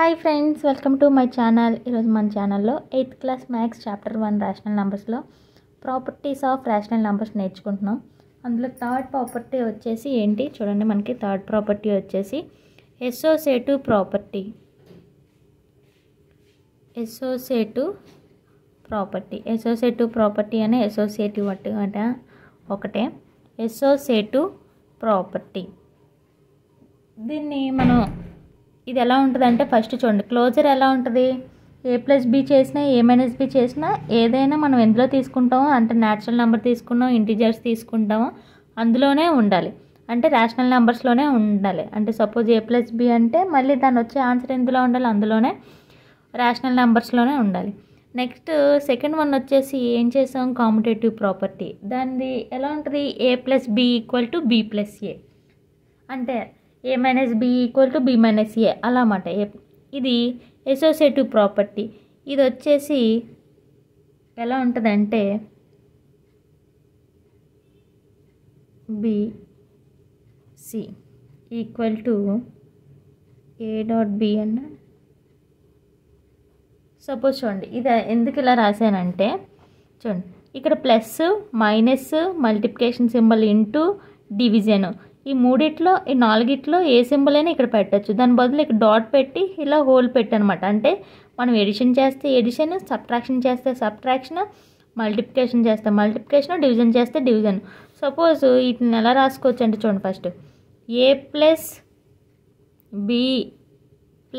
Hi friends, welcome to my channel. ఈరోజు మన ఛానల్లో 8th class maths chapter 1 rational నెంబర్స్లో ప్రాపర్టీస్ ఆఫ్ రేషనల్ నెంబర్స్ నేర్చుకుంటున్నాం. అందులో థర్డ్ ప్రాపర్టీ వచ్చేసి ఏంటి చూడండి. మనకి థర్డ్ ప్రాపర్టీ వచ్చేసి అసోసియేటివ్ ప్రాపర్టీ. అసోసియేటివ్ ప్రాపర్టీ అనే అసోసియేటివ్ అంటే ఒకటే అసోసియేటివ్ ప్రాపర్టీ. దీన్ని మనం ఇది ఎలా ఉంటుందంటే ఫస్ట్ చూడండి, క్లోజర్ ఎలా ఉంటుంది. a+b చేసినా a-b చేసినా ఏదైనా మనం ఎందులో తీసుకుంటామో, అంటే న్యాచురల్ నెంబర్ తీసుకున్నాం, ఇంటిజర్స్ తీసుకుంటామో అందులోనే ఉండాలి, అంటే రేషనల్ నెంబర్స్లోనే ఉండాలి. అంటే సపోజ్ a+b అంటే మళ్ళీ దాని వచ్చే ఆన్సర్ ఎందులో ఉండాలి, అందులోనే రేషనల్ నెంబర్స్లోనే ఉండాలి. నెక్స్ట్ సెకండ్ వన్ వచ్చేసి ఏం చేసాం, కామ్యుటేటివ్ ప్రాపర్టీ. దాన్ని ఎలా ఉంటుంది, a+b = b+a, అంటే a-b = b-a అలా అన్నమాట. ఇది అసోసియేటివ్ ప్రాపర్టీ. ఇది వచ్చేసి ఎలా ఉంటుందంటే bc = a.b అన్న. సపోజ్ చూడండి, ఇది ఎందుకు ఇలా రాశానంటే చూడండి, ఇక్కడ plus minus multiplication symbol into division, ఈ మూడిట్లో ఈ నాలుగిట్లో ఏ సింబల్ అయినా ఇక్కడ పెట్టచ్చు. దాని బదులు ఇక్కడ డాట్ పెట్టి ఇలా హోల్ పెట్టనమాట. అంటే మనం ఎడిషన్ చేస్తే ఎడిషన్, సబ్ట్రాక్షన్ చేస్తే సబ్ట్రాక్షన్, మల్టిప్లికేషన్ చేస్తే మల్టిప్లికేషన్, డివిజన్ చేస్తే డివిజన్. సపోజ్ వీటిని ఎలా రాసుకోవచ్చు అంటే చూడండి, ఫస్ట్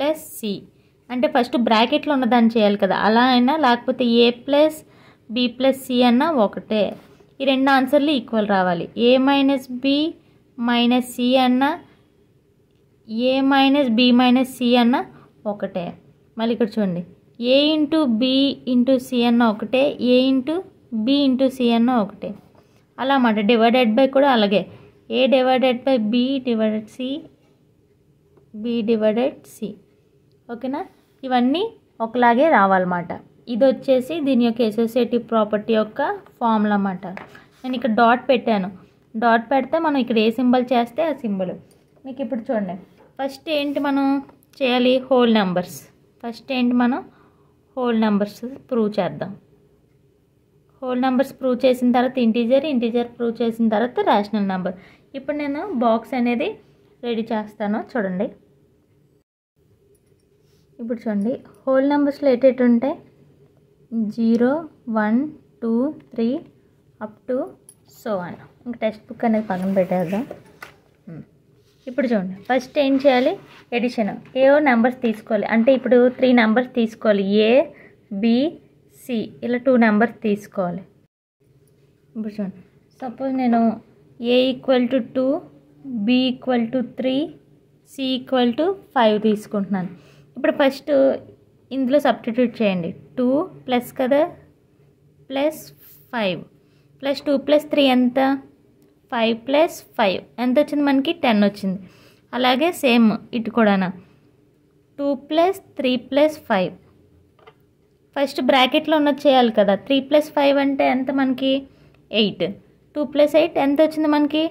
a+b+c అంటే ఫస్ట్ బ్రాకెట్లో ఉన్నదాన్ని చేయాలి కదా, అలా అయినా లేకపోతే a+b+c అన్న ఒకటే. ఈ రెండు ఆన్సర్లు ఈక్వల్ రావాలి. a-b-c అన్న a-b-c అన్న ఒకటే. మళ్ళీ ఇక్కడ చూడండి, a×b×c అన్న ఒకటే, a×b×c అన్న ఒకటే. అలా అన్నమాట. డివైడెడ్ బై కూడా అలాగే, a/b/c b/c. ఓకేనా, ఇవన్నీ ఒకలాగే రావాలన్నమాట. ఇది వచ్చేసి దీని యొక్క అసోసియేటివ్ ప్రాపర్టీ యొక్క ఫార్ములా అన్నమాట. నేను ఇక్కడ డాట్ పెట్టాను, డాట్ పెడితే మనం ఇక్కడ ఏ సింబల్ చేస్తే ఆ సింబల్. మీకు ఇప్పుడు చూడండి, ఫస్ట్ ఏంటి మనం చేయాలి, whole numbers. Whole numbers prove చేద్దాం. హోల్ నెంబర్స్ ప్రూవ్ చేసిన తర్వాత ఇంటీజర్ ప్రూవ్ చేసిన తర్వాత రేషనల్ నెంబర్. ఇప్పుడు నేను బాక్స్ అనేది రెడీ చేస్తాను చూడండి. ఇప్పుడు చూడండి, హోల్ నెంబర్స్లో ఎటు ఉంటాయి, 0 1 2 3 అప్ టు సో అని. ఇంకా టెక్స్ట్ బుక్ అనేది పక్కన పెట్టేద్దాం. ఇప్పుడు చూడండి, ఫస్ట్ ఏం చేయాలి, ఎడిషన్. ఏవో నెంబర్స్ తీసుకోవాలి, అంటే ఇప్పుడు 3 నెంబర్స్ తీసుకోవాలి, a-b-c ఇలా 2 నెంబర్స్ తీసుకోవాలి. ఇప్పుడు చూడండి, సపోజ్ నేను a = 2, b = 3, c = 5 తీసుకుంటున్నాను. ఇప్పుడు ఫస్ట్ ఇందులో సబ్స్టిట్యూట్ చేయండి. 2 ప్లస్ కదా ప్లస్ 5 ప్లస్ 2 ప్లస్ 3 ఎంత, 5 ప్లస్ 5 ఎంత వచ్చింది, మనకి 10 వచ్చింది. అలాగే సేమ్ ఇటు కూడా 2 ప్లస్ 3 ప్లస్ 5. ఫస్ట్ బ్రాకెట్లో ఉన్నది చేయాలి కదా. 3 ప్లస్ 5 అంటే ఎంత మనకి 8, 2 ప్లస్ 8 ఎంత వచ్చింది మనకి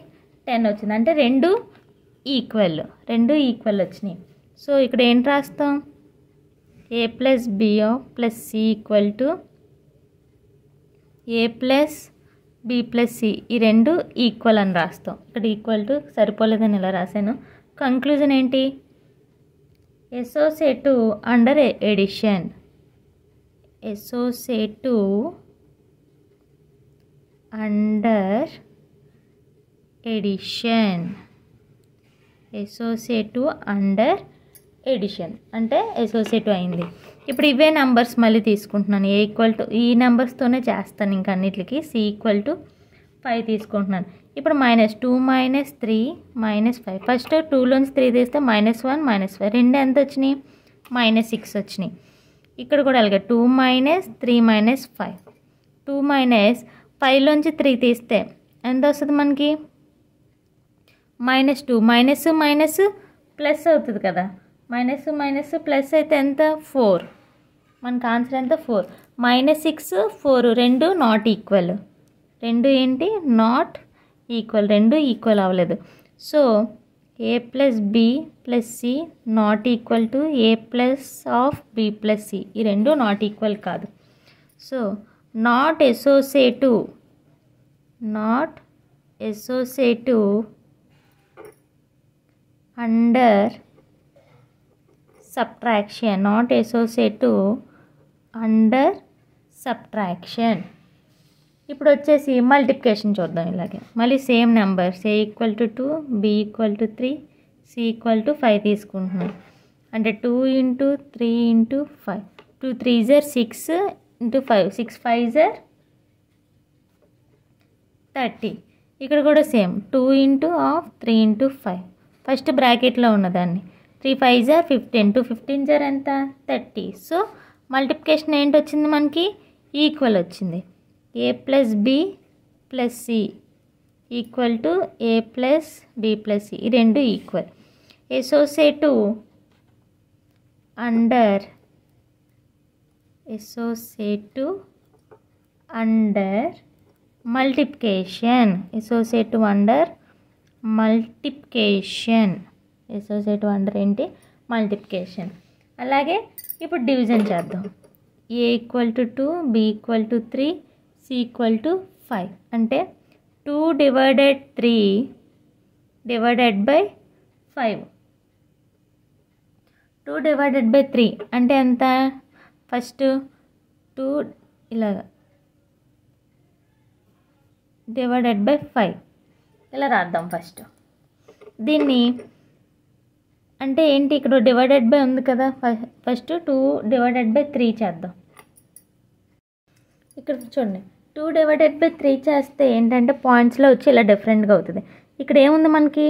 10 వచ్చింది. అంటే రెండు ఈక్వల్ వచ్చినాయి. సో ఇక్కడ ఏంటి రాస్తాం, a+b+c = a+b+c ఈ రెండు ఈక్వల్ అని రాస్తాం. ఇక్కడ ఈక్వల్ టు సరిపోలేదని ఇలా రాశాను. కంక్లూజన్ ఏంటి, associative under addition. Associative under addition అంటే అసోసియేటివ్ అయింది. ఇప్పుడు ఇవే నెంబర్స్ మళ్ళీ తీసుకుంటున్నాను. ఈ నెంబర్స్తోనే చేస్తాను ఇంకా అన్నిటికి. c = 5 తీసుకుంటున్నాను. ఇప్పుడు -2 - 3 - 5. ఫస్ట్ 2లోంచి 3 తీస్తే -1 -5 రెండు ఎంత వచ్చినాయి, -6 వచ్చినాయి. ఇక్కడ కూడా అలాగే 2 - 3 - 5. 2 - 5లోంచి 3 తీస్తే ఎంత వస్తుంది మనకి, -2 మైనస్ ప్లస్ అవుతుంది కదా, మైనస్ ప్లస్ అయితే ఎంత 4. మనకు ఆన్సర్ ఎంత 4. -6 4 రెండు నాట్ ఈక్వల్, రెండు ఏంటి నాట్ ఈక్వల్, రెండు ఈక్వల్ అవ్వలేదు. So A plus B plus C not equal to A plus of B plus C. ఈ రెండు నాట్ ఈక్వల్ కాదు. So not associative under subtraction. Not associative under subtraction. ఇప్పుడు వచ్చేసి multiplication చూద్దాం. ఇలాగే మళ్ళీ same numbers A equal to 2, B equal to 3, C equal to 5 తీసుకుంటున్నాం. అంటే 2 into 3 into 5, 2 3s are 6 into 5, 6 5s are 30. ఇక్కడ కూడా same 2 into of 3 into 5. First బ్రాకెట్లో ఉన్నదాన్ని 3 5s are 15, 2 15s are ఎంత 30. సో మల్టిప్లికేషన్ ఏంటి వచ్చింది మనకి? ఈక్వల్ వచ్చింది. A plus B plus C equal to A plus B plus C. ఈ రెండు equal. Associative under multiplication. Associative under ఏంటి? మల్టిప్లికేషన్. అలాగే ఇప్పుడు డివిజన్ చేద్దాం. A equal to 2, B equal to 3, C equal to 5. అంటే 2 divided 3 divided by 5. 2 divided by 3 అంటే ఎంత? First 2 ఇలాగా డివైడెడ్ బై 5 ఇలా రాద్దాం. ఫస్ట్ దీన్ని అంటే ఏంటి? ఇక్కడ డివైడెడ్ బై ఉంది కదా, ఫస్ట్ 2 డివైడెడ్ బై 3 చేద్దాం. ఇక్కడ చూడండి 2 డివైడెడ్ బై 3 చేస్తే ఏంటంటే పాయింట్స్లో వచ్చి ఇలా డిఫరెంట్గా అవుతుంది. ఇక్కడ ఏముంది మనకి?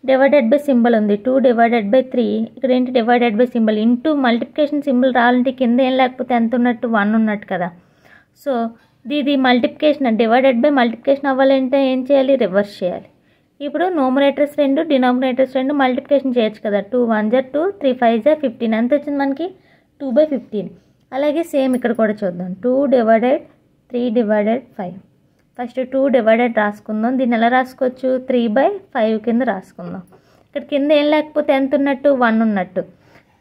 డివైడెడ్ బై సింబల్ ఉంది. 2 డివైడెడ్ బై 3. ఇక్కడ ఏంటి? Divided by symbol. Into multiplication symbol రావాలంటే కింద ఏం లేకపోతే ఎంత ఉన్నట్టు? 1 ఉన్నట్టు కదా. సో ఇది మల్టిప్లికేషన్. డివైడెడ్ బై మల్టిప్లికేషన్ అవ్వాలంటే ఏం చేయాలి? రివర్స్ చేయాలి. ఇప్పుడు న్యూమరేటర్స్ 2 డినామినేటర్స్ 2 మల్టిప్లికేషన్ చేయొచ్చు కదా. 2 1s are 2, 3 5s are 15. ఎంత వచ్చింది మనకి? 2/15. అలాగే సేమ్ ఇక్కడ కూడా చూద్దాం. 2 డివైడెడ్ 3 డివైడెడ్ 5. ఫస్ట్ 2 డివైడెడ్ రాసుకుందాం. దీన్ని ఎలా రాసుకోవచ్చు? 3/5 కింద రాసుకుందాం. ఇక్కడ కింద ఏం లేకపోతే ఎంత ఉన్నట్టు? 1 ఉన్నట్టు.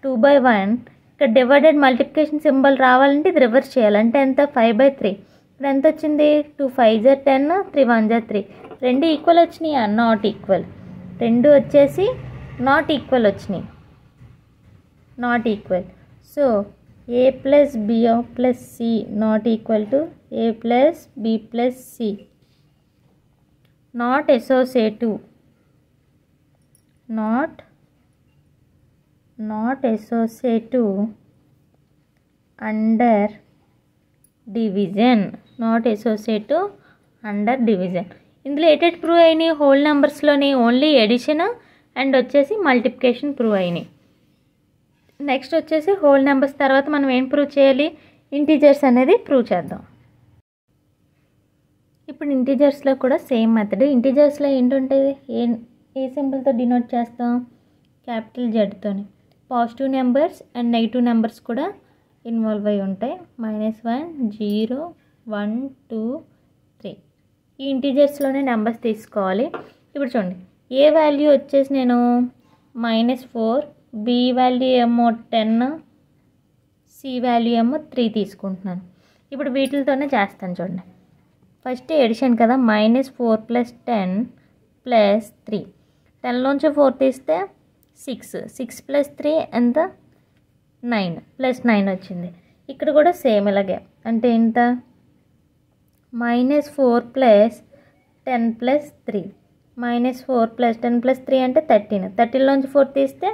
2/1. ఇక్కడ డివైడెడ్ మల్టిప్లికేషన్ సింబల్ రావాలంటే ఇది రివర్స్ చేయాలంటే ఎంత? 5/3. ఇప్పుడు ఎంత వచ్చింది? 2 5s are 10, 3 1s are 3. రెండు ఈక్వల్ వచ్చినాయి. Not equal. రెండు వచ్చేసి నాట్ ఈక్వల్ వచ్చినాయి. Not equal. So A plus B plus C not equal to A plus B plus C. Not associative under division. ఇందులో ఎటెట్ ప్రూవ్ అయినాయి? హోల్ నెంబర్స్లోని only addition and వచ్చేసి మల్టిప్లికేషన్ ప్రూవ్ అయినాయి. Next వచ్చేసి హోల్ నెంబర్స్ తర్వాత మనం ఏం ప్రూవ్ చేయాలి? ఇంటీజర్స్ అనేది ప్రూవ్ చేద్దాం. ఇప్పుడు ఇంటీజర్స్లో కూడా సేమ్ మెథడ్. ఇంటీజర్స్లో ఏంటుంటుంది? ఏ సింబల్తో డినోట్ చేస్తాం? క్యాపిటల్ జెడ్తోని. Positive numbers and negative numbers కూడా ఇన్వాల్వ్ అయి ఉంటాయి. -1 0 1 2 3. ఈ ఇంటీజర్స్లోనే నెంబర్స్ తీసుకోవాలి. ఇప్పుడు చూడండి ఏ వాల్యూ వచ్చేసి నేను -4, బి వాల్యూ ఏమో 10, సి వాల్యూ ఏమో 3 తీసుకుంటున్నాను. ఇప్పుడు వీటితోనే చేస్తాను చూడండి. ఫస్ట్ ఎడిషన్ కదా. -4 + 10 + 3. 10లోంచి 4 తీస్తే 6. 6 + 3 ఎంత? 9 +9 వచ్చింది. ఇక్కడ కూడా సేమ్ ఇలాగే. అంటే ఎంత? -4 + 10 + 3. -4 + 10 + 3 అంటే 13. 13లోంచి 4 తీస్తే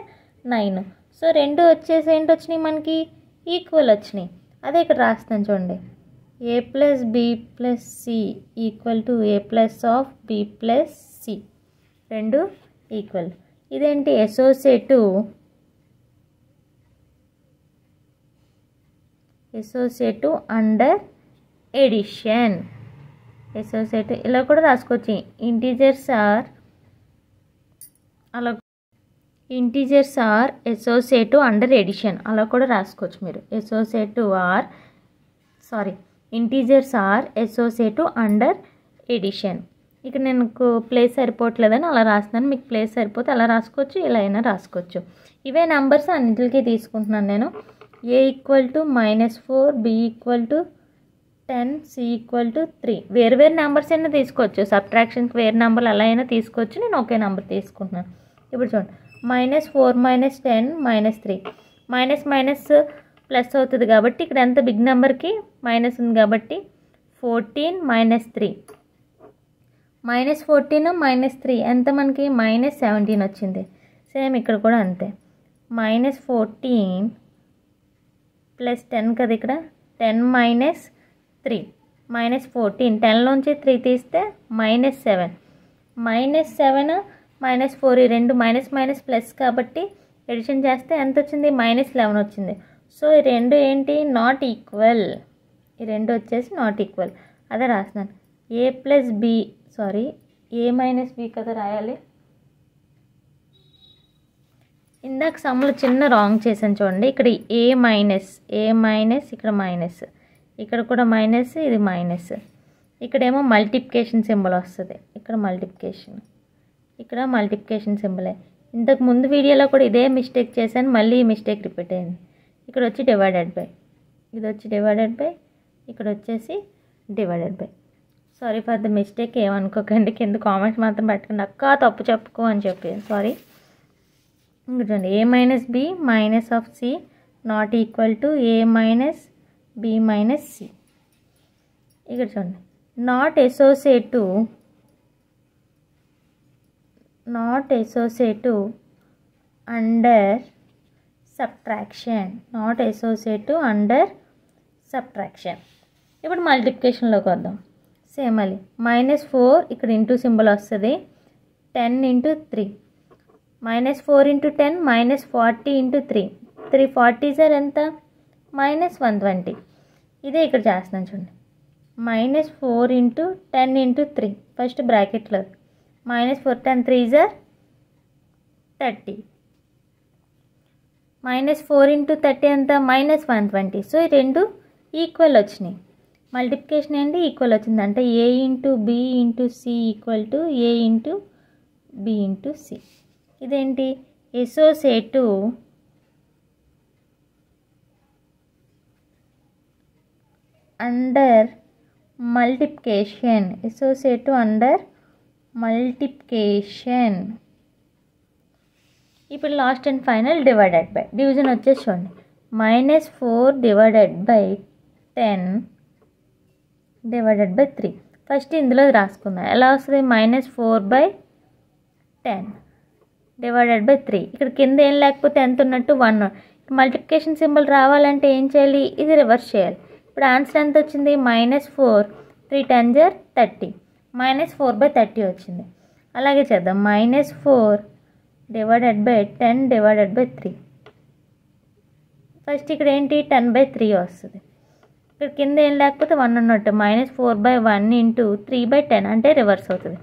9. సో రెండు వచ్చేసి ఏంటి వచ్చినాయి మనకి? ఈక్వల్ వచ్చినాయి. అదే ఇక్కడ రాస్తాను చూడండి. A plus B plus C equal to A plus of B plus C. రెండు ఈక్వల్. ఇదేంటి? Associative under addition. అసోసియేటివ్ ఇలా కూడా రాసుకోవచ్చు. Integers are associative under addition అలా కూడా రాసుకోవచ్చు మీరు. Integers are associative under addition. ఇక్కడ నేను ప్లేస్ సరిపోవట్లేదని అలా రాస్తున్నాను. మీకు ప్లేస్ సరిపోతే అలా రాసుకోవచ్చు, ఇలా అయినా రాసుకోవచ్చు. ఇవే నెంబర్స్ అన్నింటికి తీసుకుంటున్నాను నేను. a = -4, b = 10, c = 3. వేరు నెంబర్స్ అయినా తీసుకోవచ్చు. సబ్ట్రాక్షన్కి వేరే నెంబర్లు అలా అయినా తీసుకోవచ్చు. నేను ఒకే నెంబర్ తీసుకుంటున్నాను. ఇప్పుడు చూడండి, -4 - 10 - 3. మైనస్ ప్లస్ అవుతుంది కాబట్టి ఇక్కడ ఎంత బిగ్ నెంబర్కి మైనస్ ఉంది కాబట్టి 14 - 3. -14 - 3 ఎంత మనకి -17 వచ్చింది. సేమ్ ఇక్కడ కూడా అంతే. -14 + 10 కదా, ఇక్కడ 10 - 3 -14. 10లోంచి 3 తీస్తే -7. -7 -4 ఈ రెండు మైనస్ ప్లస్ కాబట్టి ఎడిషన్ చేస్తే ఎంత వచ్చింది, -11 వచ్చింది. సో ఈ రెండు ఏంటి, నాట్ ఈక్వల్. ఈ రెండు వచ్చేసి నాట్ ఈక్వల్. అదే రాస్తున్నాను. a + b a - b కదా రాయాలి. ఇందాక సమ్లో చిన్న రాంగ్ చేశాను చూడండి. ఇక్కడ a మైనస్ ఇక్కడ మైనస్, ఇక్కడ కూడా మైనస్, ఇది మైనస్. ఇక్కడేమో మల్టిప్లికేషన్ సింబల్ వస్తుంది. ఇక్కడ మల్టిప్లికేషన్ సింబలే. ఇంతకు ముందు వీడియోలో కూడా ఇదే మిస్టేక్ చేశాను, మళ్ళీ ఈ మిస్టేక్ రిపీట్ అయింది. ఇక్కడ వచ్చి డివైడెడ్ బై, ఇది వచ్చి డివైడెడ్ బై, ఇక్కడ వచ్చేసి divided by. Sorry for the mistake, ఏమనుకోకండి. కింద కామెంట్స్ మాత్రం పెట్టకండి, అక్క తప్పు చెప్పుకో అని చెప్పి. సారీ. ఇంకా చూడండి, a - b - c not equal to a - b - c. ఇక్కడ చూడండి, నాట్ associative under subtraction. ఇప్పుడు మల్టిప్లికేషన్లోకి వద్దాం. సేమ్ మళ్ళీ -4 ఇక్కడ ఇంటూ సింబల్ వస్తుంది. 10 × 3 -4 × 10 -40 × 3. 340 సార్ ఎంత, -120. ఇదే ఇక్కడ చేస్తున్నాను చూడండి. -4 × 10 × 3 ఫస్ట్ బ్రాకెట్లో -4 10 3 30. -4 × 30 ఎంత, -120. సో ఈ రెండు ఈక్వల్ వచ్చినాయి. మల్టిప్లికేషన్ ఏంటి, ఈక్వల్ వచ్చింది. అంటే a × b × c = a × b × c. ఇదేంటి, అసోసియేటివ్ అండర్ మల్టిప్లికేషన్. ఇప్పుడు last and final divided by. Division వచ్చేసి చూడండి, -4 / 10 / 3. ఫస్ట్ ఇందులో రాసుకుందాం. ఎలా వస్తుంది, -4/10 / 3. ఇక్కడ కింద ఏం లేకపోతే ఎంత ఉన్నట్టు 1. మల్టిప్లికేషన్ సింబల్ రావాలంటే ఏం చేయాలి, ఇది రివర్స్ చేయాలి. ఇప్పుడు ఆన్సర్ ఎంత వచ్చింది, -4 3 10 30. -4/30 వచ్చింది. అలాగే చేద్దాం, -4 / 10 / 3. ఫస్ట్ ఇక్కడ ఏంటి, 10/3 వస్తుంది. ఇక్కడ కింద ఏం లేకపోతే 1 ఉన్నట్టు. -4/1 × 3/10 అంటే రివర్స్ అవుతుంది.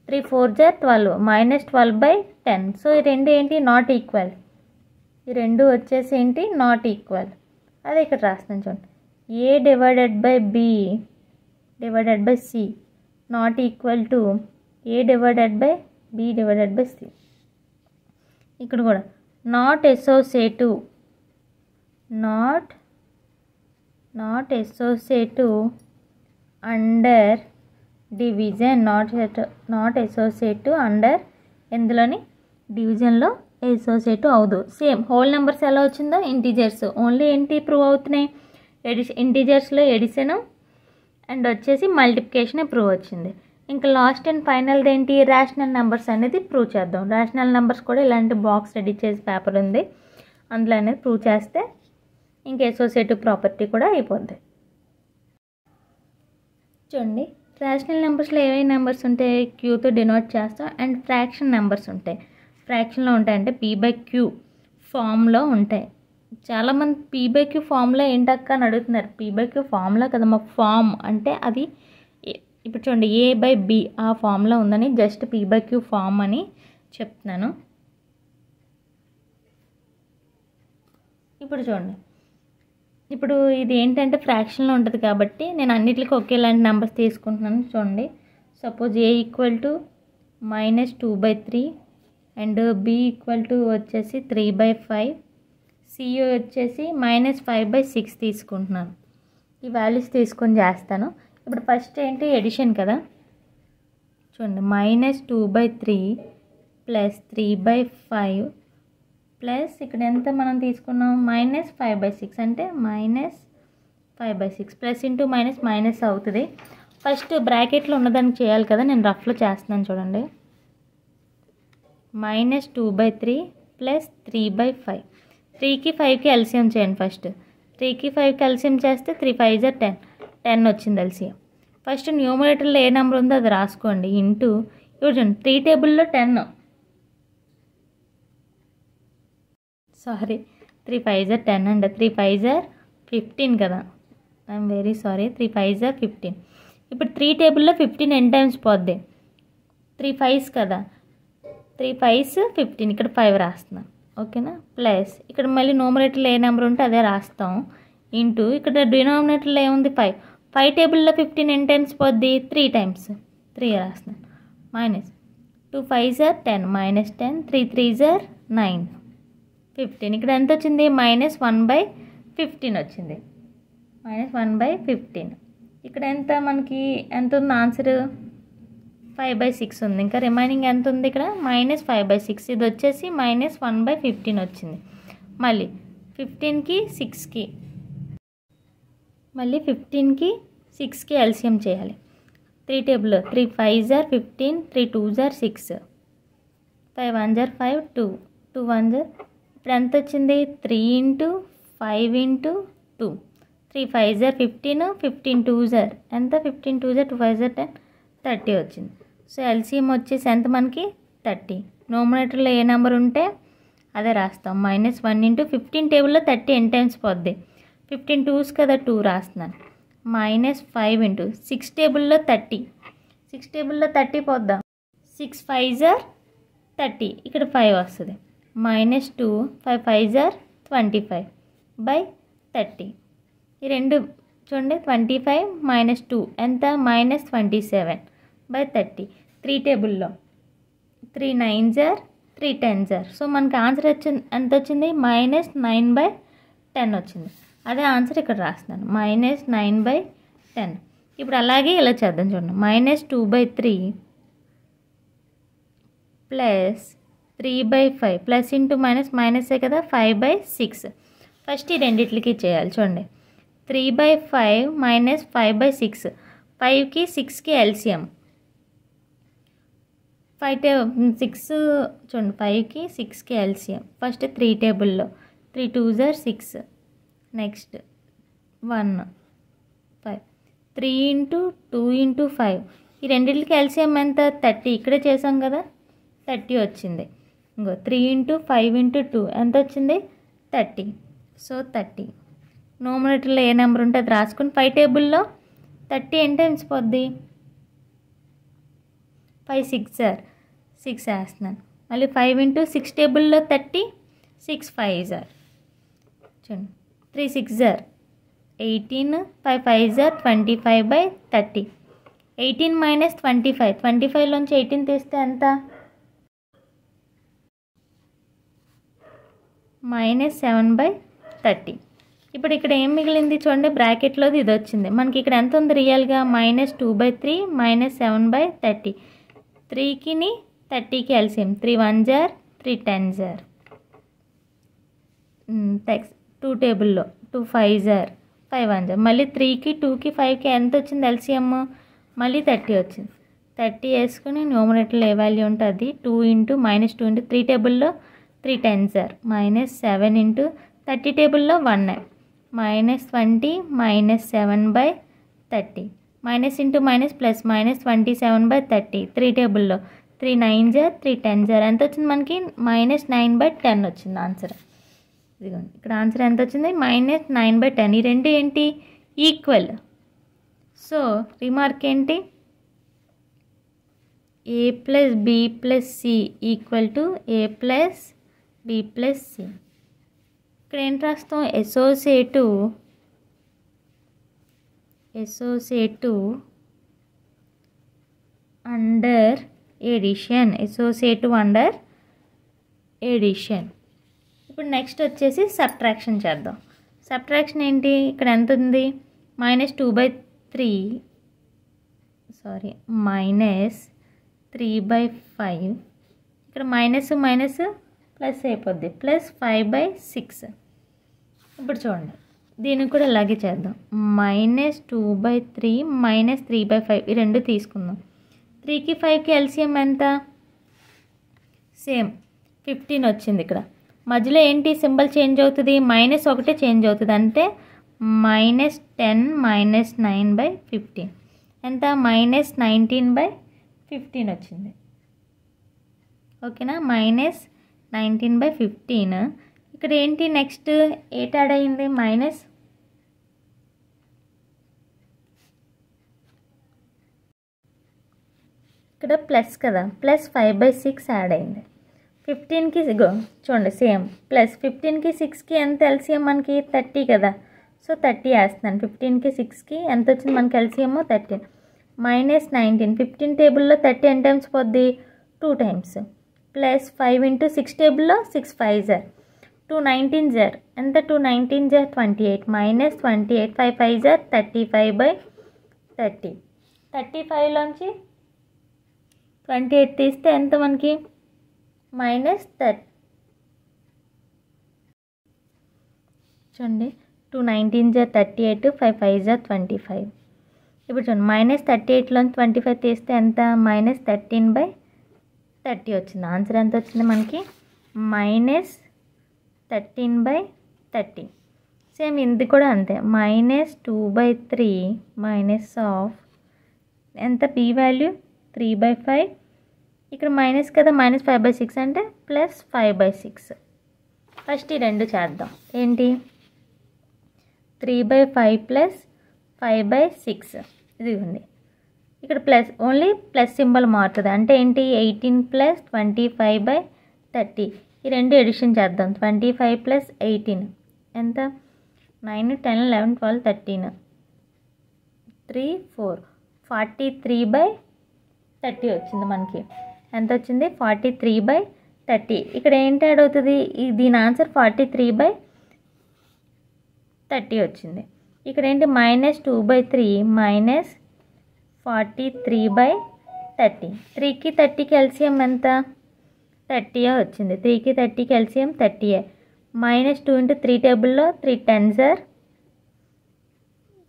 3 4 12 -12/10. సో ఈ రెండు ఏంటి, నాట్ ఈక్వల్. ఈ రెండు వచ్చేసి ఏంటి, నాట్ ఈక్వల్. అదే ఇక్కడ రాస్తున్నాను చూడండి, a / b / c not equal to a / b / c. ఇక్కడ కూడా not associative under division. Not associative under ఎందులోని, డివిజన్లో అసోసియేటివ్ అవ్వదు. సేమ్ హోల్ నెంబర్స్ ఎలా వచ్చిందో ఇంటీజర్స్ ఓన్లీ ఏంటి ప్రూవ్ అవుతున్నాయి, ఇంటీజర్స్లో ఎడిషన్ అండ్ వచ్చేసి మల్టిప్లికేషన్ ప్రూవ్ వచ్చింది. ఇంకా లాస్ట్ అండ్ ఫైనల్ది ఏంటి, రేషనల్ నెంబర్స్ అనేది ప్రూవ్ చేద్దాం. రేషనల్ నెంబర్స్ కూడా ఇలాంటి బాక్స్ రెడీ చేసి పేపర్ ఉంది, అందులో అనేది ప్రూవ్ చేస్తే ఇంకా అసోసియేటివ్ ప్రాపర్టీ కూడా అయిపోద్ది. చూడండి, రేషనల్ నెంబర్స్లో ఏవే నెంబర్స్ ఉంటాయి, క్యూతో డినోట్ చేస్తాం. అండ్ ఫ్రాక్షన్ నెంబర్స్ ఉంటాయి. ఫ్రాక్షన్లో ఉంటాయంటే p/q ఫామ్లో ఉంటాయి. చాలామంది p/q ఫామ్లో ఏంటక్క అని అడుగుతున్నారు. p/q ఫామ్లో కదా మా ఫామ్ అంటే అది. ఇప్పుడు చూడండి, a/b ఆ ఫామ్లో ఉందని జస్ట్ p/q ఫామ్ అని చెప్తున్నాను. ఇప్పుడు చూడండి, ఇప్పుడు ఇది ఏంటంటే ఫ్రాక్షన్లో ఉంటుంది కాబట్టి నేను అన్నిటికీ ఒకేలాంటి నెంబర్స్ తీసుకుంటున్నాను చూడండి. Suppose A equal to -2/3 and B equal to వచ్చేసి 3/5, సి వచ్చేసి -5/6 తీసుకుంటున్నాను. ఈ వాల్యూస్ తీసుకొని చేస్తాను. ఇప్పుడు ఫస్ట్ ఏంటి, ఎడిషన్ కదా. చూడండి, -2/3 ప్లస్ 3/5 ప్లస్ ఇక్కడ ఎంత మనం తీసుకున్నాం, -5/6 అంటే -5/6 ప్లస్ ఇంటూ మైనస్ మైనస్ అవుతుంది. ఫస్ట్ బ్రాకెట్లో ఉన్నదానికి చేయాలి కదా, నేను రఫ్లో చేస్తున్నాను చూడండి. -2/3 ప్లస్ 3/5, 3కి 5కి ఎల్సిఎం చేయండి. ఫస్ట్ 3కి 5కి ఎల్సిఎం చేస్తే 3 5 10, 10 వచ్చింది ఎల్సిఎం. ఫస్ట్ న్యూమరేటర్లో ఏ నెంబర్ ఉందో అది రాసుకోండి. ఇంటూ ఇప్పుడు చూడండి 3 టేబుల్లో 10, సారీ 3 5 10 అండి, 3 5 15 కదా. I'm very sorry, 3 5 15. ఇప్పుడు 3 టేబుల్లో 15 ఎన్ని టైమ్స్ పోద్ది, 3 5s కదా, 3 5s 15, ఇక్కడ 5 రాస్తున్నాను. ఓకేనా. ప్లస్ ఇక్కడ మళ్ళీ న్యూమరేటర్లో ఏ నెంబర్ ఉంటే అదే రాస్తాం. ఇంటూ ఇక్కడ డినామినేటర్లో ఏముంది 5, 5 టేబుల్లో 15 ఎన్ని టైమ్స్ పోద్ది, 3 టైమ్స్, 3 రాస్తున్నాను. Minus 2 5s 10, -10, 3 3s 9, 15. ఇక్కడ ఎంత వచ్చింది, -1/15 వచ్చింది, -1/15. ఇక్కడ ఎంత మనకి ఎంత ఉంది ఆన్సర్, 5/6 ఉంది. ఇంకా రిమైనింగ్ ఎంత ఉంది ఇక్కడ, -5/6. ఇది వచ్చేసి -1/15 వచ్చింది. మళ్ళీ 15కి 6కి, మళ్ళీ 15కి 6కి ఎల్సిఎం చేయాలి. 3 టేబుల్లో 3 5s 15, 3 2s 6, 5 1s 5, 2 2 1s. ఇప్పుడు ఎంత వచ్చింది, 3 × 5 × 2, 3 5s 15, 15 2s ఎంత, 15 2s 2 5s 10, 30 వచ్చింది. సో ఎల్సిఎం వచ్చేసి ఎంత మనకి 30. న్యూమరేటర్లో ఏ నెంబర్ ఉంటే అదే రాస్తాం. -1 × 15 టేబుల్లో 30 ఎన్ని టైమ్స్ పోద్ది, 15 2s కదా, 2 రాస్తున్నాను. -5 × 6 టేబుల్లో 30, 6 టేబుల్లో 30 పోద్దాం, 6 5s 30, ఇక్కడ 5 వస్తుంది. -2 5 5s 25/30. ఈ రెండు చూడండి, 25 - 2 ఎంత, -27/30. 3 టేబుల్లో 3 9s 3 10s. సో మనకి ఆన్సర్ వచ్చింది ఎంత వచ్చింది, -9/10 వచ్చింది. అదే ఆన్సర్ ఇక్కడ రాస్తున్నాను, -9/10. ఇప్పుడు అలాగే ఇలా చేద్దాం చూడండి. -2/3 ప్లస్ 3/5 ప్లస్ ఇంటూ మైనస్ మైనసే కదా, 5/6. ఫస్ట్ ఈ రెండిట్లకి చేయాలి చూడండి. 3/5 - 5/6, 5కి 6కి ఎల్సిఎం, 6 చూడండి, 5కి 6కి ఎల్సిఎం. ఫస్ట్ 3 టేబుల్లో 3 2s 6, నెక్స్ట్ 1 5, 3 × 2 × 5. ఈ రెండింటికి ఎల్సిఎం ఎంత, 30. ఇక్కడే చేసాం కదా, 30 వచ్చింది. ఇంకో 3 × 5 × 2 ఎంత వచ్చింది, 30. సో 30. న్యూమరేటర్లో ఏ నెంబర్ ఉంటే అది రాసుకుని 5 టేబుల్లో 30 ఎన్ని టైమ్స్ పోద్ది, 5 6 6 వేస్తున్నాను. మళ్ళీ 5 × 6 టేబుల్లో 30, 6 5s చూడండి, 3 6s 18, 5 5s 25/30. 18 - 25, 25లోంచి 18 తీస్తే ఎంత, -7/30. ఇప్పుడు ఇక్కడ ఏం మిగిలింది చూడండి, బ్రాకెట్లోది ఇది వచ్చింది. మనకి ఇక్కడ ఎంత ఉంది రియల్గా, -2/3 -7/30. 3కి 30కి ఎల్సిఎం, 3 1s 3 10s. 2 టేబుల్లో 2 5s 5 1s. మళ్ళీ 3కి 2కి 5కి ఎంత వచ్చింది ఎల్సిఎం, మళ్ళీ 30 వచ్చింది. 30 వేసుకుని న్యూమరేటర్లో ఏ వాల్యూ ఉంటే అది 2 × -2 × 3 టేబుల్లో 3 10s, -7 × 30 టేబుల్లో 1, -20 -7/30. Minus into minus plus, -27/30. 3 టేబుల్లో 3 9s 3 10s ఎంత వచ్చింది మనకి, -9/10 వచ్చింది ఆన్సర్. ఇదిగోండి ఇక్కడ ఆన్సర్ ఎంత వచ్చింది, -9/10. ఈ రెండు ఏంటి, ఈక్వల్. సో రిమార్క్ ఏంటి, A + B + C = A + B + C. ఇక్కడ ఏంటి రాస్తాం, associative under addition, associative under addition. ఇప్పుడు నెక్స్ట్ వచ్చేసి సబ్ట్రాక్షన్ చేద్దాం. సబ్ట్రాక్షన్ ఏంటి, ఇక్కడ ఎంత ఉంది, -2/3 -3/5. ఇక్కడ మైనస్ మైనస్ ప్లస్ అయిపోద్ది, +5/6. ఇప్పుడు చూడండి దీనికి కూడా ఇలాగే చేద్దాం. -2/3 -3/5 ఈ రెండు తీసుకుందాం. 3కి 5కి ఎల్సిఎం ఎంత, సేమ్ 15 వచ్చింది. ఇక్కడ మధ్యలో ఏంటి సింబల్ చేంజ్ అవుతుంది, -1 చేంజ్ అవుతుంది, అంటే -10 -9/15 ఎంత, -19/15 వచ్చింది. ఓకేనా, -19/15. ఇక్కడ ఏంటి నెక్స్ట్ ఏట్ యాడ్ అయింది, మైనస్ ఇక్కడ ప్లస్ కదా, +5/6 యాడ్ అయింది. 15కి ఇగో చూడండి సేమ్, +15కి 6కి ఎంత ఎల్సిఎం మనకి 30 కదా, సో 30 వేస్తున్నాను. 15కి 6కి ఎంత వచ్చింది మనకి ఎల్సిఎం 13 -19. 15 టేబుల్లో 30 ఎన్ని టైమ్స్ పోద్ది, 2 టైమ్స్, +5 × 6 టేబుల్లో 6 5s 2 19s ఎంత, 2 19s 28 -28 5 5s 35/30. 35లోంచి 28 తీస్తే ఎంత మనకి -30. చూడండి 2 19s 38 5 5s 25. ఇప్పుడు చూడండి -38లోంచి 25 తీస్తే ఎంత, -13/30 వచ్చింది. ఆన్సర్ ఎంత వచ్చింది మనకి, -13/30. సేమ్ ఇది కూడా అంతే, -2/3 మైనస్ ఆఫ్ ఎంత, బి వాల్యూ 3/5. ఇక్కడ మైనస్ కదా, -5/6 అంటే +5/6. ఫస్ట్ ఈ రెండు చేద్దాం. ఏంటి, 3/5 + 5/6 ఇదిగోండి. ఇక్కడ ప్లస్, ఓన్లీ ప్లస్ సింబల్ మారుతుంది, అంటే ఏంటి 18 + 25/30. ఈ రెండు ఎడిషన్ చేద్దాం. 25 + 18 ఎంత, 9 10 11 12 13 3 4 43/30 వచ్చింది మనకి. ఎంత వచ్చింది, 43/30. ఇక్కడ ఏంటి యాడ్ అవుతుంది, దీని ఆన్సర్ 43/30 వచ్చింది. ఇక్కడ ఏంటి -2/3 -43/30. 3కి 30కి ఎల్సిఎం ఎంత, 30 వచ్చింది. 3కి 30కి ఎల్సిఎం 30. -2 × 3 టేబుల్లో 3 10s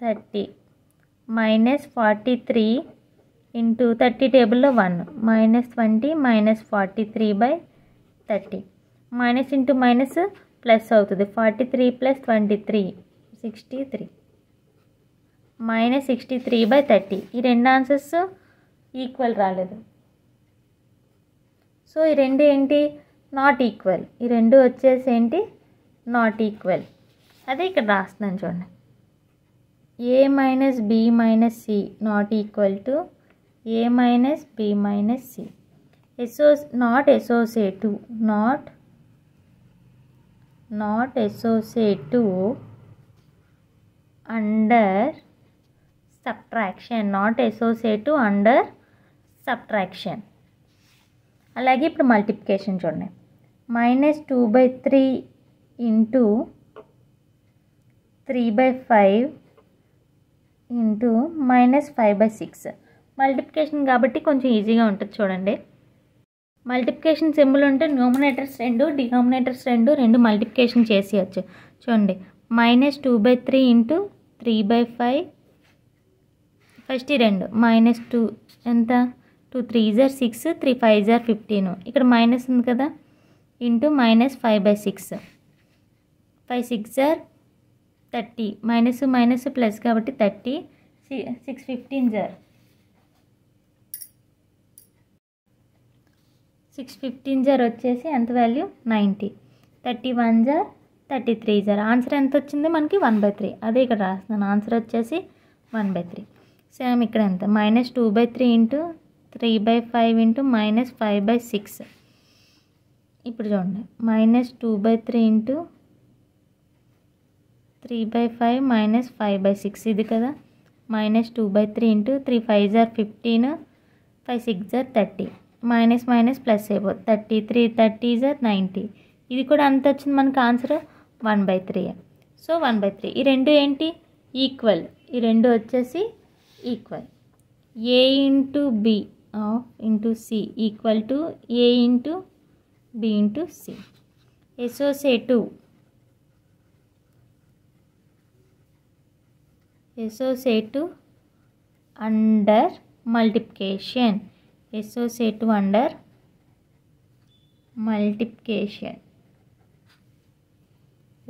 30 -43 × 30 టేబుల్లో 1 -20 -43/30. మైనస్ ఇంటూ మైనస్ ప్లస్ అవుతుంది. 43 + 23 63 -63/30. ఈ రెండు ఆన్సర్స్ ఈక్వల్ రాలేదు. సో ఈ రెండు ఏంటి, నాట్ ఈక్వల్. ఈ రెండు వచ్చేసి ఏంటి, నాట్ ఈక్వల్. అదే ఇక్కడ రాస్తున్నాను చూడండి, a - b - c not equal to a - b - c. Not associative, not associative under subtraction, not associative under subtraction. అలాగే ఇప్పుడు మల్టిప్లికేషన్ చూడండి, -2/3 × 3/5 × -5/6. మల్టిప్లికేషన్ కాబట్టి కొంచెం ఈజీగా ఉంటుంది. చూడండి మల్టిప్లికేషన్ సింబల్ ఉంటే న్యూమరేటర్స్ 2 డినామినేటర్స్ 2 మల్టిప్లికేషన్ చేసేయచ్చు. చూడండి -2/3 × 3/5. ఫస్ట్ ఈ రెండు -2 ఎంత, 2 3s 6 3 5s 15. ఇక్కడ మైనస్ ఉంది కదా, into -5/6 5 6s 30. Minus minus plus కాబట్టి 30 6 15s 6 15s వచ్చేసి ఎంత వాల్యూ 90. 31s 33s. ఆన్సర్ ఎంత వచ్చింది మనకి 1/3. అదే ఇక్కడ రాస్తున్నాను, ఆన్సర్ వచ్చేసి 1/3. సేమ్ ఇక్కడ ఎంత, -2/3 × 3/5 × -5/6. ఇప్పుడు చూడండి -2/3 × 3/5 -5/6 ఇది కదా, -2/3 × 3 5s 15 5 6 are 30, minus minus plus అయిపోతుంది 33, 30 is 90. ఇది కూడా అంత వచ్చింది మనకు ఆన్సర్ 1/3. సో 1/3 ఈ రెండు ఏంటి ఈక్వల్, ఈ రెండు వచ్చేసి equal. A into B into C equal to A into B into C. Associative under multiplication. Associative under multiplication.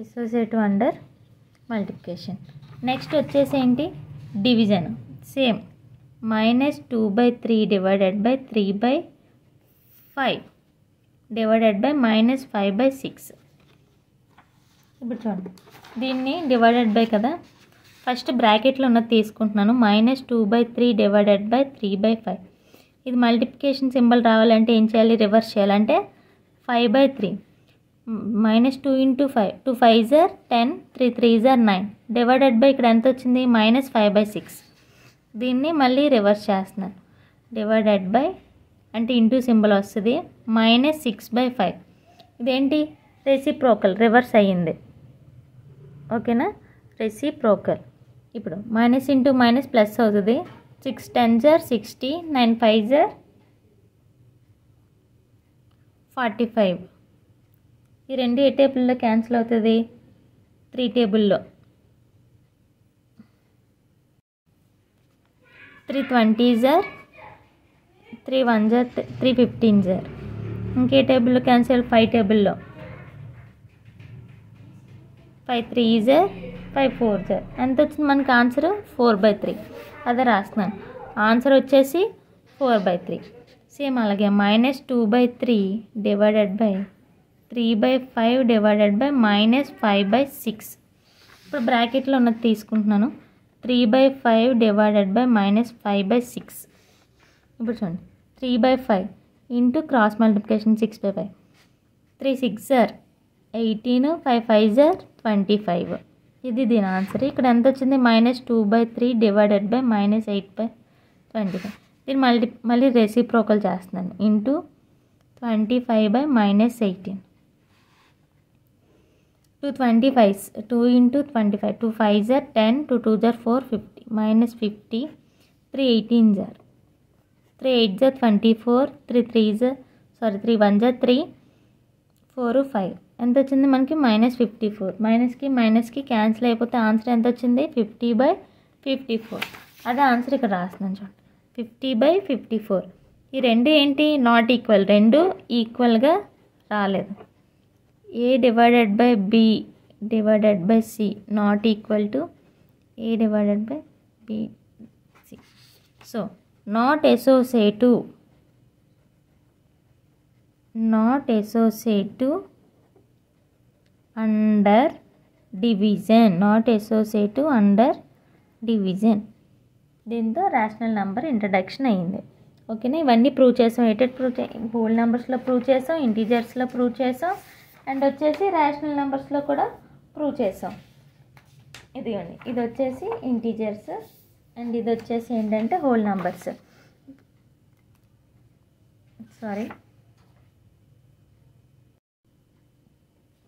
Associative under multiplication. Next వచ్చేసి ఏంటి division. Same -2/3 divided by 3/5 divided by -5/6. ఇప్పుడు చూడండి దీన్ని డివైడెడ్ బై కదా, first బ్రాకెట్లో ఉన్నది తీసుకుంటున్నాను. -2/3 divided by 3/5. ఇది మల్టిప్లికేషన్ సింబల్ రావాలంటే ఏం చేయాలి, రివర్స్ చేయాలంటే 5/3 -2 into 5, 2 5s are 10, 3 3s are 9 divided by ఇక్కడ ఎంత వచ్చింది -5/6. దీన్ని మళ్ళీ రివర్స్ చేస్తున్నాను. డివైడెడ్ బై అంటే ఇంటూ సింబల్ వస్తుంది -6/5. ఇదేంటి రెసిప్రోకల్, రివర్స్ అయ్యింది. ఓకేనా, రెసిప్రోకల్. ఇప్పుడు మైనస్ ఇంటూ మైనస్ ప్లస్ అవుతుంది. 6 10s are 60, 9 5s are 45. ఈ రెండు ఏ టేబుల్లో క్యాన్సిల్ అవుతుంది, 3 టేబుల్లో. 3 20s are 3 1s are 3 15s are. ఇంకే టేబుల్లో క్యాన్సిల్, 5 టేబుల్లో. 5 3s are 5 4s are. ఎంత వచ్చింది మనకి ఆన్సర్ 4/3. అదే రాస్తున్నాను, ఆన్సర్ వచ్చేసి 4/3. సేమ్ అలాగే -2/3 డివైడెడ్ బై 3/5 డివైడెడ్ బై -5/6. ఇప్పుడు బ్రాకెట్లో ఉన్నది తీసుకుంటున్నాను. 3/5 డివైడెడ్ బై -5/6. ఇప్పుడు చూడండి 3/5 into cross multiplication 6/5. 3 6s are 18, 5 5s are 25. ఇది దీని ఆన్సర్. ఇక్కడ ఎంత వచ్చింది -2/3 డివైడెడ్ బై -8/25. దీన్ని మళ్ళీ రెసిప్రోకల్ చేస్తున్నాను. Into 25/-18. 2 25s, 2 into 25, 2 5s are 10, 2 2s are 4, 50 -50. 3 18s are 3 8s are 24, 3 1s are 3, 4 5. ఎంత వచ్చింది మనకి -54. మైనస్కి క్యాన్సిల్ అయిపోతే ఆన్సర్ ఎంత వచ్చింది 50/54. అదే ఆన్సర్ ఇక్కడ రాస్తున్నాను చూడండి, 50/54. ఈ రెండు ఏంటి నాట్ ఈక్వల్, రెండు ఈక్వల్గా రాలేదు. A divided by B divided by C not equal to A divided by B C. So not associative under division. Not associative under division. దీంతో రేషనల్ నెంబర్ ఇంట్రడక్షన్ అయ్యింది. ఓకేనా, ఇవన్నీ ప్రూవ్ చేసాం. హోల్ నెంబర్స్లో ప్రూవ్ చేసాం, ఇంటీజర్స్లో prove చేసాం, and వచ్చేసి rational నెంబర్స్లో కూడా prove చేసాం. ఇదిగోండి, ఇది వచ్చేసి ఇంటీజర్స్ అండ్ ఇది వచ్చేసి ఏంటంటే హోల్ నెంబర్స్.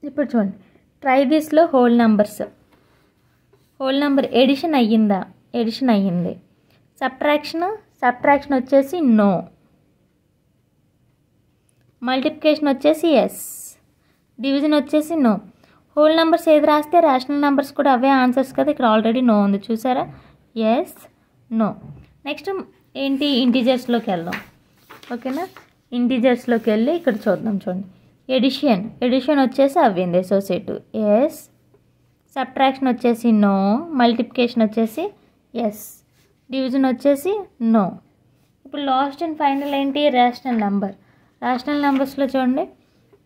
ఇప్పుడు చూడండి, ట్రై దిస్లో whole numbers. Whole number addition అయ్యిందా? ఎడిషన్ అయ్యింది. సబ్ట్రాక్షన్ వచ్చేసి నో. మల్టిప్లికేషన్ వచ్చేసి ఎస్. డివిజన్ వచ్చేసి నో. హోల్ నెంబర్స్ ఏది రాస్తే రేషనల్ నెంబర్స్ కూడా అవే ఆన్సర్స్ కదా. ఇక్కడ ఆల్రెడీ నో ఉంది చూసారా, ఎస్ నో. నెక్స్ట్ ఏంటి, ఇంటీజర్స్లోకి వెళ్దాం. ఓకేనా, ఇంటీజర్స్లోకి వెళ్ళి ఇక్కడ చూద్దాం. చూడండి, ఎడిషన్ వచ్చేసి అవ్వింది అసోసియేటివ్ ఎస్. సబ్ట్రాక్షన్ వచ్చేసి నో. మల్టిప్లికేషన్ వచ్చేసి ఎస్. డివిజన్ వచ్చేసి నో. ఇప్పుడు లాస్ట్ అండ్ ఫైనల్ ఏంటి, రేషనల్ నెంబర్. రేషనల్ నెంబర్స్లో చూడండి,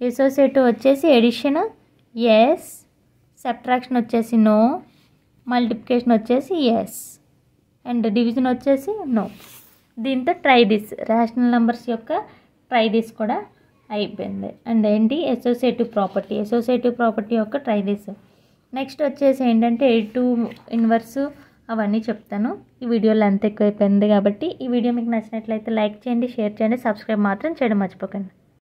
అసోసియేటివ్ వచ్చేసి ఎడిషన్ ఎస్, సబ్ట్రాక్షన్ వచ్చేసి నో, మల్టిప్లికేషన్ వచ్చేసి ఎస్, అండ్ డివిజన్ వచ్చేసి నో. దీంతో ట్రై దిస్ రేషనల్ నెంబర్స్ యొక్క ట్రై దిస్ కూడా అయిపోయింది. అండ్ ఏంటి, అసోసియేటివ్ ప్రాపర్టీ యొక్క ట్రై దిస్. నెక్స్ట్ వచ్చేసి ఏంటంటే A2 ఇన్వర్సు అవన్నీ చెప్తాను. ఈ వీడియోలో అంత ఎక్కువైపోయింది కాబట్టి ఈ వీడియో మీకు నచ్చినట్లయితే లైక్ చేయండి, షేర్ చేయండి, సబ్స్క్రైబ్ మాత్రం చేయడం మర్చిపోకండి.